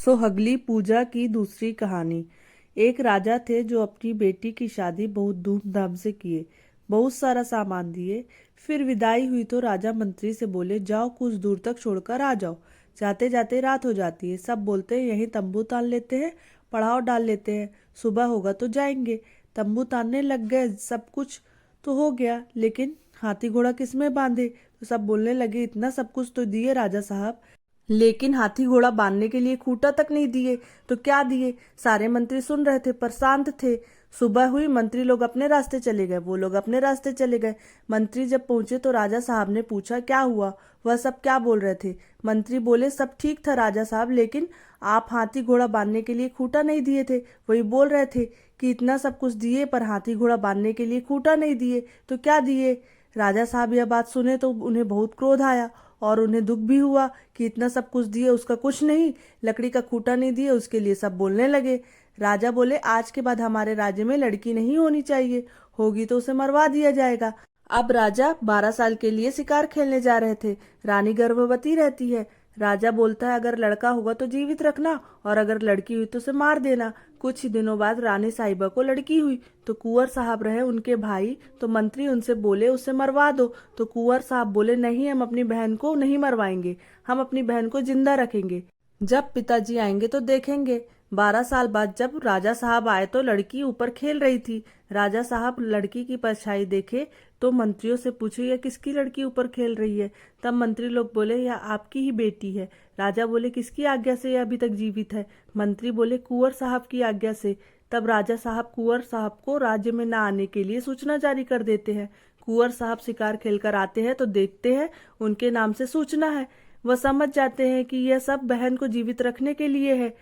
सोहगली पूजा की दूसरी कहानी। एक राजा थे जो अपनी बेटी की शादी बहुत धूमधाम से किए, बहुत सारा सामान दिए। फिर विदाई हुई तो राजा मंत्री से बोले, जाओ कुछ दूर तक छोड़कर आ जाओ। जाते जाते रात हो जाती है। सब बोलते हैं यहीं तंबू तान लेते हैं, पड़ाव डाल लेते हैं, सुबह होगा तो जाएंगे। तंबू तानने लग गए। सब कुछ तो हो गया, लेकिन हाथी घोड़ा किसमें बांधे? तो सब बोलने लगे, इतना सब कुछ तो दिए राजा साहब, लेकिन हाथी घोड़ा बांधने के लिए खूंटा तक नहीं दिए। तो क्या दिए? सारे मंत्री सुन रहे थे पर शांत थे। सुबह हुई, मंत्री लोग अपने रास्ते चले गए, वो लोग अपने रास्ते चले गए। मंत्री जब पहुंचे तो राजा साहब ने पूछा, क्या हुआ? वह सब क्या बोल रहे थे? मंत्री बोले, सब ठीक था राजा साहब, लेकिन आप हाथी घोड़ा बांधने के लिए खूंटा नहीं दिए थे। वही बोल रहे थे कि इतना सब कुछ दिए पर हाथी घोड़ा बांधने के लिए खूंटा नहीं दिए। तो क्या दिए? राजा साहब यह बात सुने तो उन्हें बहुत क्रोध आया और उन्हें दुख भी हुआ कि इतना सब कुछ दिए, उसका कुछ नहीं, लकड़ी का खूंटा नहीं दिए, उसके लिए सब बोलने लगे। राजा बोले, आज के बाद हमारे राज्य में लड़की नहीं होनी चाहिए, होगी तो उसे मरवा दिया जाएगा। अब राजा 12 साल के लिए शिकार खेलने जा रहे थे। रानी गर्भवती रहती है। राजा बोलता है, अगर लड़का होगा तो जीवित रखना और अगर लड़की हुई तो उसे मार देना। कुछ ही दिनों बाद रानी साहिबा को लड़की हुई तो कुंवर साहब रहे उनके भाई, तो मंत्री उनसे बोले उसे मरवा दो। तो कुंवर साहब बोले, नहीं, हम अपनी बहन को नहीं मरवाएंगे, हम अपनी बहन को जिंदा रखेंगे, जब पिताजी आएंगे तो देखेंगे। 12 साल बाद जब राजा साहब आए तो लड़की ऊपर खेल रही थी। राजा साहब लड़की की परछाई देखे तो मंत्रियों से पूछे, यह किसकी लड़की ऊपर खेल रही है? तब मंत्री लोग बोले, यह आपकी ही बेटी है। राजा बोले, किसकी आज्ञा से यह अभी तक जीवित है? मंत्री बोले, कुंवर साहब की आज्ञा से। तब राजा साहब कुंवर साहब को राज्य में न आने के लिए सूचना जारी कर देते हैं। कुंवर साहब शिकार खेलकर आते हैं तो देखते हैं उनके नाम से सूचना है। वह समझ जाते हैं कि यह सब बहन को जीवित रखने के लिए है,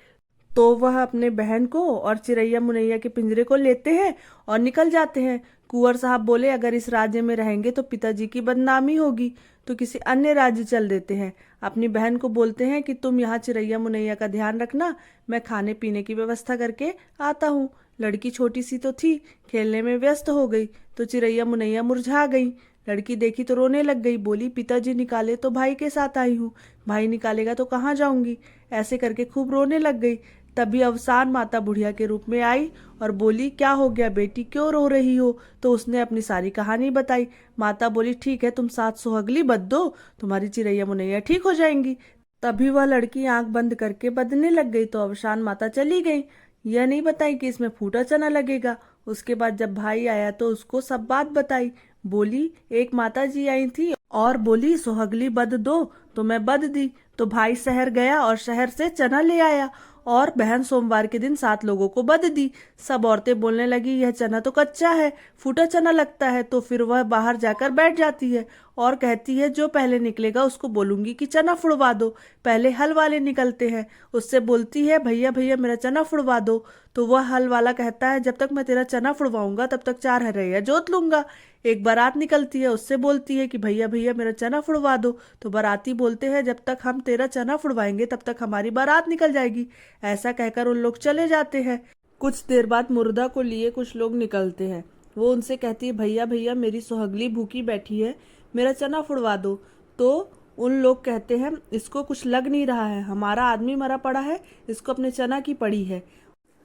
तो वह अपने बहन को और चिरैया मुनैया के पिंजरे को लेते हैं और निकल जाते हैं। कुंवर साहब बोले, अगर इस राज्य में रहेंगे तो पिताजी की बदनामी होगी, तो किसी अन्य राज्य चल देते हैं। अपनी बहन को बोलते हैं कि तुम यहाँ चिरैया मुनैया का ध्यान रखना, मैं खाने पीने की व्यवस्था करके आता हूँ। लड़की छोटी सी तो थी, खेलने में व्यस्त हो गई तो चिरैया मुनैया मुरझा गई। लड़की देखी तो रोने लग गई, बोली, पिताजी निकाले तो भाई के साथ आई हूँ, भाई निकालेगा तो कहाँ जाऊंगी? ऐसे करके खूब रोने लग गई। तभी अवसान माता बुढ़िया के रूप में आई और बोली, क्या हो गया बेटी, क्यों रो रही हो? तो उसने अपनी सारी कहानी बताई। माता बोली, ठीक है, तुम 7 सोहगली बद दो, तुम्हारी चिरैया मुनैया ठीक हो जाएंगी। तभी वह लड़की आंख बंद करके बदने लग गई तो अवसान माता चली गई। यह नहीं बताई कि इसमें फूटा चना लगेगा। उसके बाद जब भाई आया तो उसको सब बात बताई। बोली, एक माता जी आई थी और बोली, सोहगली बद दो, तो मैं बद दी। तो भाई शहर गया और शहर से चना ले आया और बहन सोमवार के दिन 7 लोगों को बद दी। सब औरतें बोलने लगी, यह चना तो कच्चा है, फूटा चना लगता है। तो फिर वह बाहर जाकर बैठ जाती है और कहती है, जो पहले निकलेगा उसको बोलूंगी कि चना फुड़वा दो। पहले हल वाले निकलते हैं, उससे बोलती है, भैया भैया मेरा चना फुड़वा दो। तो वह हल वाला कहता है, जब तक मैं तेरा चना फुड़वाऊंगा तब तक 4 हरैया जोत लूंगा। एक बारात निकलती है, उससे बोलती है कि भैया भैया मेरा चना फुड़वा दो। तो बाराती बोलते हैं, जब तक हम तेरा चना फुड़वाएंगे तब तक हमारी बारात निकल जाएगी। ऐसा कहकर उन लोग चले जाते हैं। कुछ देर बाद मुर्दा को लिए कुछ लोग निकलते हैं। वो उनसे कहती है, भैया भैया मेरी सोहगली भूखी बैठी है, मेरा चना फुड़वा दो। तो उन लोग कहते हैं, इसको कुछ लग नहीं रहा है, हमारा आदमी मरा पड़ा है, इसको अपने चना की पड़ी है।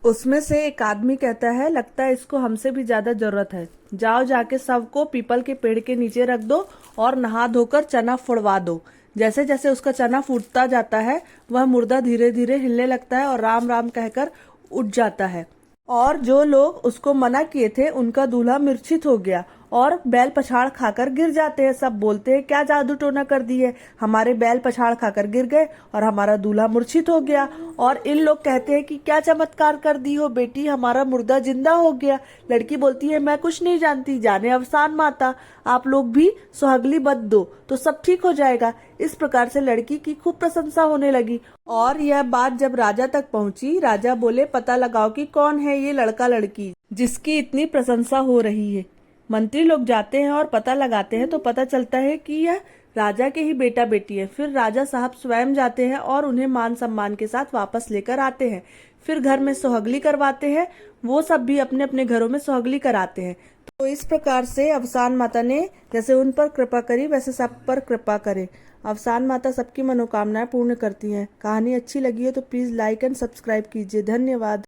उसमें से एक आदमी कहता है, लगता है इसको हमसे भी ज्यादा जरूरत है, जाओ जाके सबको पीपल के पेड़ के नीचे रख दो और नहा धोकर चना फुड़वा दो। जैसे जैसे उसका चना फूटता जाता है वह मुर्दा धीरे धीरे हिलने लगता है और राम राम कहकर उठ जाता है। और जो लोग उसको मना किए थे उनका दूल्हा मूर्छित हो गया और बैल पछाड़ खाकर गिर जाते हैं। सब बोलते हैं, क्या जादू टोना कर दी है, हमारे बैल पछाड़ खाकर गिर गए और हमारा दूल्हा मूर्छित हो गया। और इन लोग कहते हैं कि क्या चमत्कार कर दी हो बेटी, हमारा मुर्दा जिंदा हो गया। लड़की बोलती है, मैं कुछ नहीं जानती, जाने अवसान माता, आप लोग भी सुहागली बद दो तो सब ठीक हो जाएगा। इस प्रकार से लड़की की खूब प्रशंसा होने लगी। और यह बात जब राजा तक पहुंची, राजा बोले, पता लगाओ कि कौन है ये लड़का लड़की जिसकी इतनी प्रशंसा हो रही है। मंत्री लोग जाते हैं और पता लगाते हैं तो पता चलता है कि यह राजा के ही बेटा बेटी है। फिर राजा साहब स्वयं जाते हैं और उन्हें मान सम्मान के साथ वापस लेकर आते हैं। फिर घर में सुहागली करवाते हैं, वो सब भी अपने अपने घरों में सुहागली कराते हैं। तो इस प्रकार से अवसान माता ने जैसे उन पर कृपा करी वैसे सब पर कृपा करे। अवसान माता सबकी मनोकामनाएं पूर्ण करती हैं। कहानी अच्छी लगी हो तो प्लीज़ लाइक एंड सब्सक्राइब कीजिए। धन्यवाद।